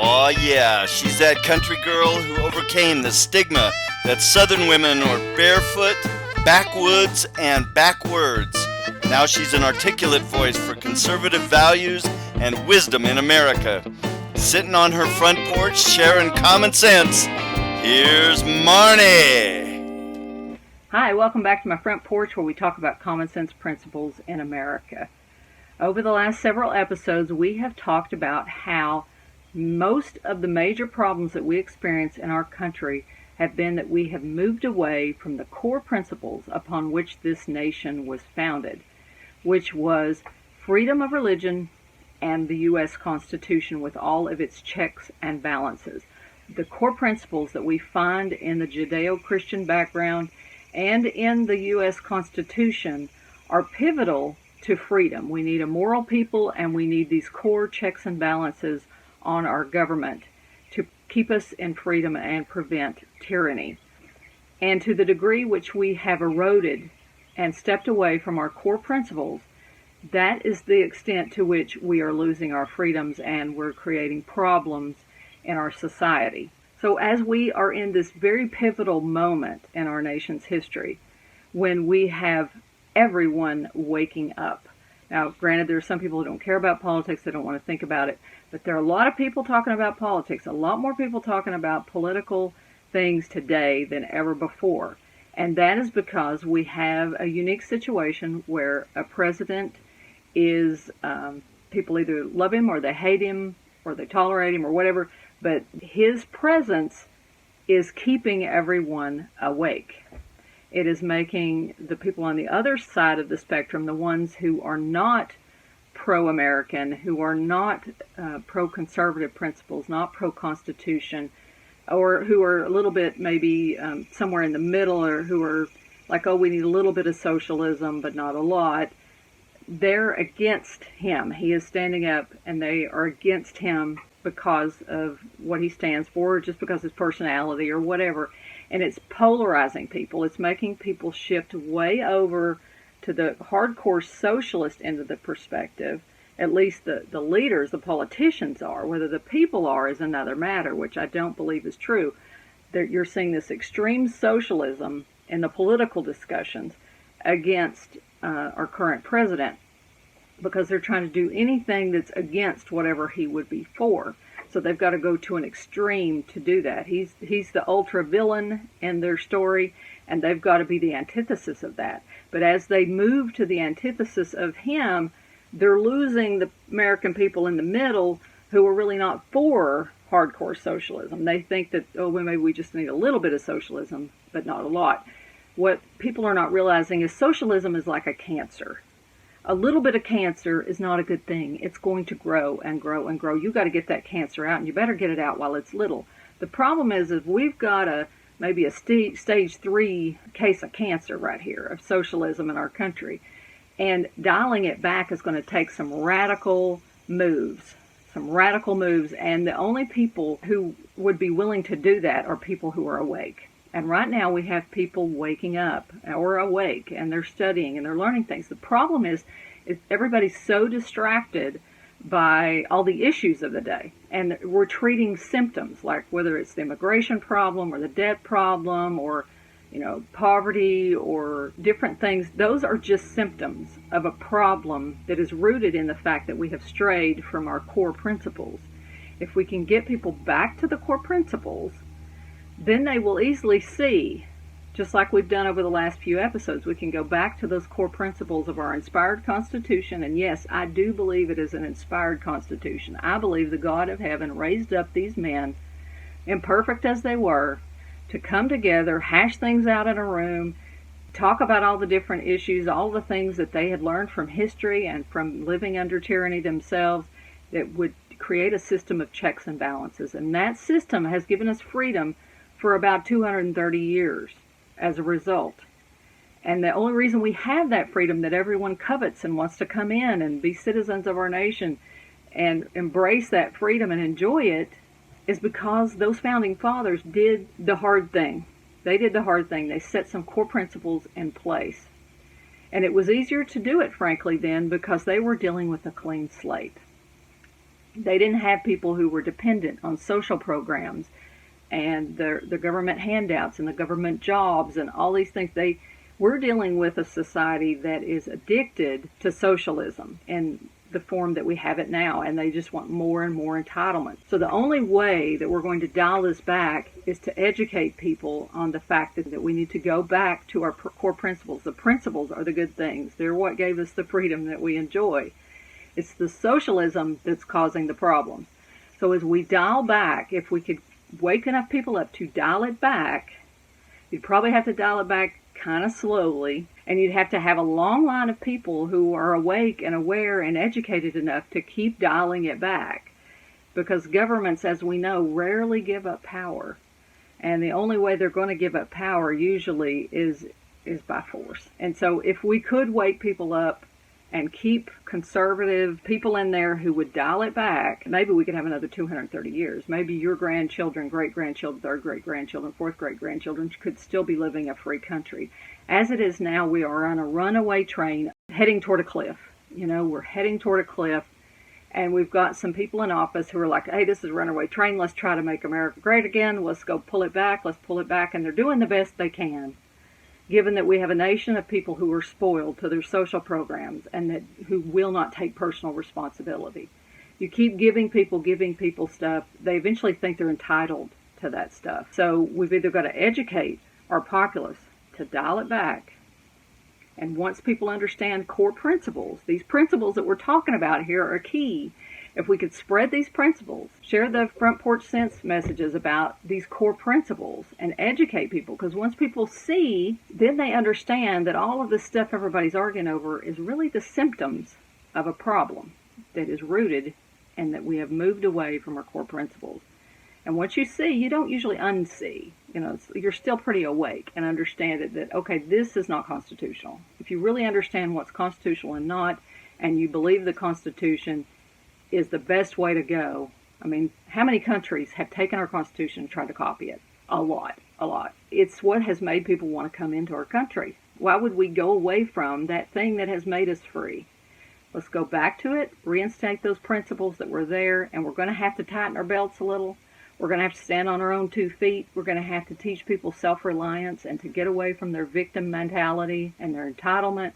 Oh yeah, she's that country girl who overcame the stigma that Southern women are barefoot, backwoods, and backwards. Now she's an articulate voice for conservative values and wisdom in America. Sitting on her front porch, sharing common sense, here's Marnie. Hi, welcome back to my front porch where we talk about common sense principles in America. Over the last several episodes, we have talked about how most of the major problems that we experience in our country have been that we have moved away from the core principles upon which this nation was founded, which was freedom of religion and the U.S. Constitution with all of its checks and balances. The core principles that we find in the Judeo-Christian background and in the U.S. Constitution are pivotal to freedom. We need a moral people, and we need these core checks and balances on our government to keep us in freedom and prevent tyranny. And to the degree which we have eroded and stepped away from our core principles, that is the extent to which we are losing our freedoms and we're creating problems in our society. So as we are in this very pivotal moment in our nation's history, when we have everyone waking up. Now, granted, there are some people who don't care about politics, they don't want to think about it, but there are a lot of people talking about politics, a lot more people talking about political things today than ever before. And that is because we have a unique situation where a president is, people either love him or they hate him or they tolerate him or whatever, but his presence is keeping everyone awake. It is making the people on the other side of the spectrum, the ones who are not pro-American, who are not pro-conservative principles, not pro-Constitution, or who are a little bit maybe somewhere in the middle, or who are like, oh, we need a little bit of socialism, but not a lot. They're against him. He is standing up, and they are against him because of what he stands for, or just because of his personality or whatever. And it's polarizing people. It's making people shift way over to the hardcore socialist end of the perspective. At least the leaders, the politicians are. Whether the people are is another matter, which I don't believe is true. You're seeing this extreme socialism in the political discussions against our current president, because they're trying to do anything that's against whatever he would be for. So they've got to go to an extreme to do that. He's the ultra villain in their story, and they've got to be the antithesis of that. But as they move to the antithesis of him, they're losing the American people in the middle who are really not for hardcore socialism. They think that, oh, well, maybe we just need a little bit of socialism, but not a lot. What people are not realizing is socialism is like a cancer. A little bit of cancer is not a good thing. It's going to grow and grow and grow. You've got to get that cancer out, and you better get it out while it's little. The problem is we've got maybe a stage 3 case of cancer right here, of socialism in our country. And dialing it back is going to take some radical moves. And the only people who would be willing to do that are people who are awake. And right now we have people waking up or awake, and they're studying and they're learning things. The problem is everybody's so distracted by all the issues of the day, and we're treating symptoms, like whether it's the immigration problem or the debt problem or poverty or different things. Those are just symptoms of a problem that is rooted in the fact that we have strayed from our core principles. If we can get people back to the core principles, then they will easily see, just like we've done over the last few episodes, we can go back to those core principles of our inspired Constitution. And yes, I do believe it is an inspired Constitution. I believe the God of heaven raised up these men, imperfect as they were, to come together, hash things out in a room, talk about all the different issues, all the things that they had learned from history and from living under tyranny themselves, that would create a system of checks and balances. And that system has given us freedom for about 230 years as a result. And the only reason we have that freedom that everyone covets and wants to come in and be citizens of our nation and embrace that freedom and enjoy it is because those founding fathers did the hard thing. They did the hard thing. They set some core principles in place. And it was easier to do it, frankly, then, because they were dealing with a clean slate. They didn't have people who were dependent on social programs and the government handouts and the government jobs and all these things. We're dealing with a society that is addicted to socialism in the form that we have it now, and they just want more and more entitlement. So the only way that we're going to dial this back is to educate people on the fact that we need to go back to our core principles. The principles are the good things. They're what gave us the freedom that we enjoy. It's the socialism that's causing the problems. So as we dial back, if we could wake enough people up to dial it back, you'd probably have to dial it back kind of slowly, and you'd have to have a long line of people who are awake and aware and educated enough to keep dialing it back. Because governments, as we know, rarely give up power. And the only way they're going to give up power usually is by force. And so if we could wake people up and keep conservative people in there who would dial it back, maybe we could have another 230 years. Maybe your grandchildren, great-grandchildren, third great-grandchildren, fourth great-grandchildren could still be living a free country. As it is now, we are on a runaway train heading toward a cliff. We're heading toward a cliff, and we've got some people in office who are like, hey, this is a runaway train. Let's try to make America great again. Let's go pull it back. Let's pull it back. And they're doing the best they can, given that we have a nation of people who are spoiled to their social programs and who will not take personal responsibility. You keep giving people stuff, they eventually think they're entitled to that stuff. So we've either got to educate our populace to dial it back, and once people understand core principles, these principles that we're talking about here are key. If we could spread these principles, share the Front Porch Sense messages about these core principles and educate people, because once people see, then they understand that all of this stuff everybody's arguing over is really the symptoms of a problem that is rooted and that we have moved away from our core principles. And once you see, you don't usually unsee. You're still pretty awake and understand that, okay, this is not constitutional. If you really understand what's constitutional and not, and you believe the Constitution is the best way to go. I mean, how many countries have taken our Constitution and tried to copy it? A lot. It's what has made people want to come into our country. Why would we go away from that thing that has made us free? Let's go back to it, reinstate those principles that were there, and we're going to have to tighten our belts a little. We're going to have to stand on our own 2 feet. We're going to have to teach people self-reliance and to get away from their victim mentality and their entitlement.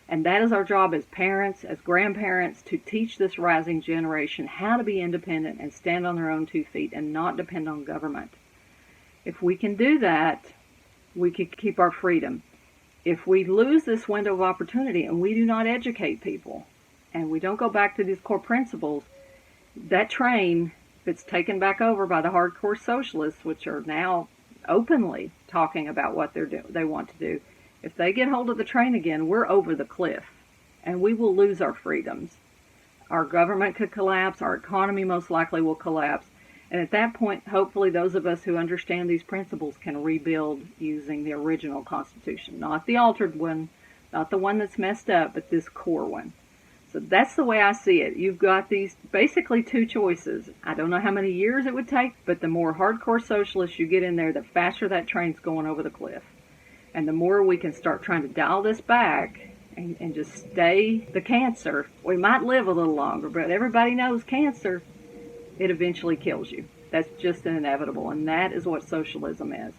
And that is our job as parents, as grandparents, to teach this rising generation how to be independent and stand on their own 2 feet and not depend on government. If we can do that, we can keep our freedom. If we lose this window of opportunity and we do not educate people and we don't go back to these core principles, that train, if it's taken back over by the hardcore socialists, which are now openly talking about what they want to do, if they get hold of the train again, we're over the cliff, and we will lose our freedoms. Our government could collapse. Our economy most likely will collapse. And at that point, hopefully those of us who understand these principles can rebuild using the original Constitution. Not the altered one, not the one that's messed up, but this core one. So that's the way I see it. You've got these basically 2 choices. I don't know how many years it would take, but the more hardcore socialists you get in there, the faster that train's going over the cliff. And the more we can start trying to dial this back and just stay the cancer, we might live a little longer, but everybody knows cancer, it eventually kills you. That's just inevitable, and that is what socialism is.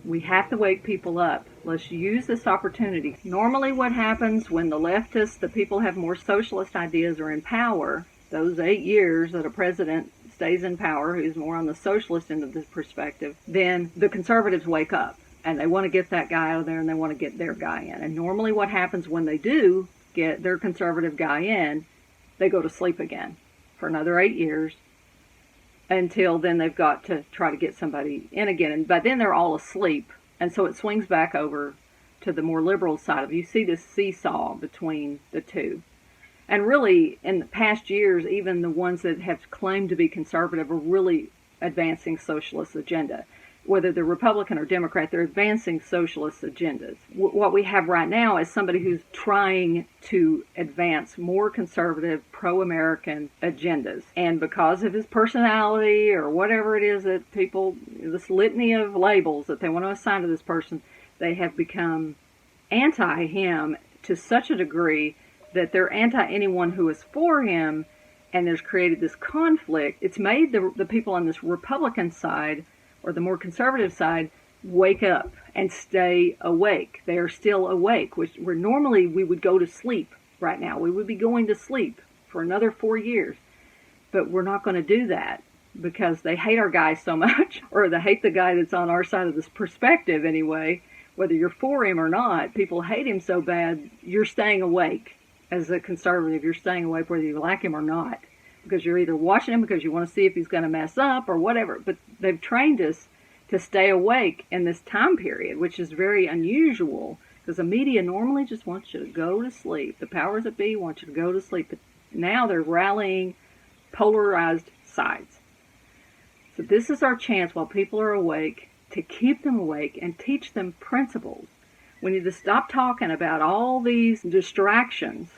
We have to wake people up. Let's use this opportunity. Normally what happens when the leftists, the people have more socialist ideas, are in power, those 8 years that a president stays in power who's more on the socialist end of this perspective, then the conservatives wake up. And they want to get that guy out of there, and they want to get their guy in. And normally what happens when they do get their conservative guy in, they go to sleep again for another 8 years, until then they've got to try to get somebody in again. And by then they're all asleep. And so it swings back over to the more liberal side of it. You see this seesaw between the two. And really, in the past years, even the ones that have claimed to be conservative are really advancing socialist agenda. Whether they're Republican or Democrat, they're advancing socialist agendas. What we have right now is somebody who's trying to advance more conservative, pro-American agendas. And because of his personality or whatever it is that people, this litany of labels that they want to assign to this person, they have become anti him to such a degree that they're anti anyone who is for him, and there's created this conflict. It's made the people on this Republican side, or the more conservative side, wake up and stay awake. They are still awake, where normally we would go to sleep right now. We would be going to sleep for another 4 years. But we're not going to do that because they hate our guy so much, or they hate the guy that's on our side of this perspective anyway. Whether you're for him or not, people hate him so bad, you're staying awake. As a conservative, you're staying awake whether you like him or not, because you're either watching him because you want to see if he's going to mess up or whatever. But they've trained us to stay awake in this time period, which is very unusual, because the media normally just wants you to go to sleep. The powers that be want you to go to sleep, but now they're rallying polarized sides. So this is our chance while people are awake to keep them awake and teach them principles. We need to stop talking about all these distractions,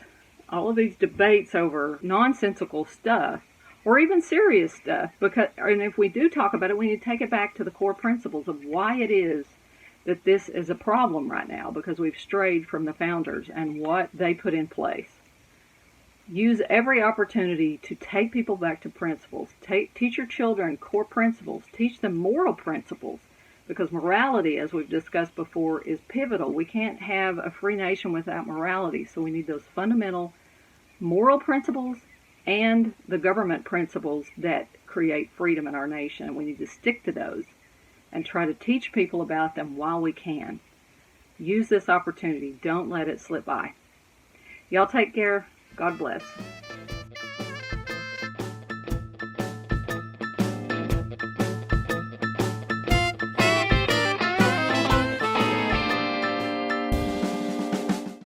all of these debates over nonsensical stuff, or even serious stuff. And if we do talk about it, we need to take it back to the core principles of why it is that this is a problem right now, because we've strayed from the founders and what they put in place. Use every opportunity to take people back to principles. Teach your children core principles. Teach them moral principles, because morality, as we've discussed before, is pivotal. We can't have a free nation without morality, so we need those fundamental moral principles and the government principles that create freedom in our nation. And we need to stick to those and try to teach people about them while we can. Use this opportunity. Don't let it slip by. Y'all take care. God bless.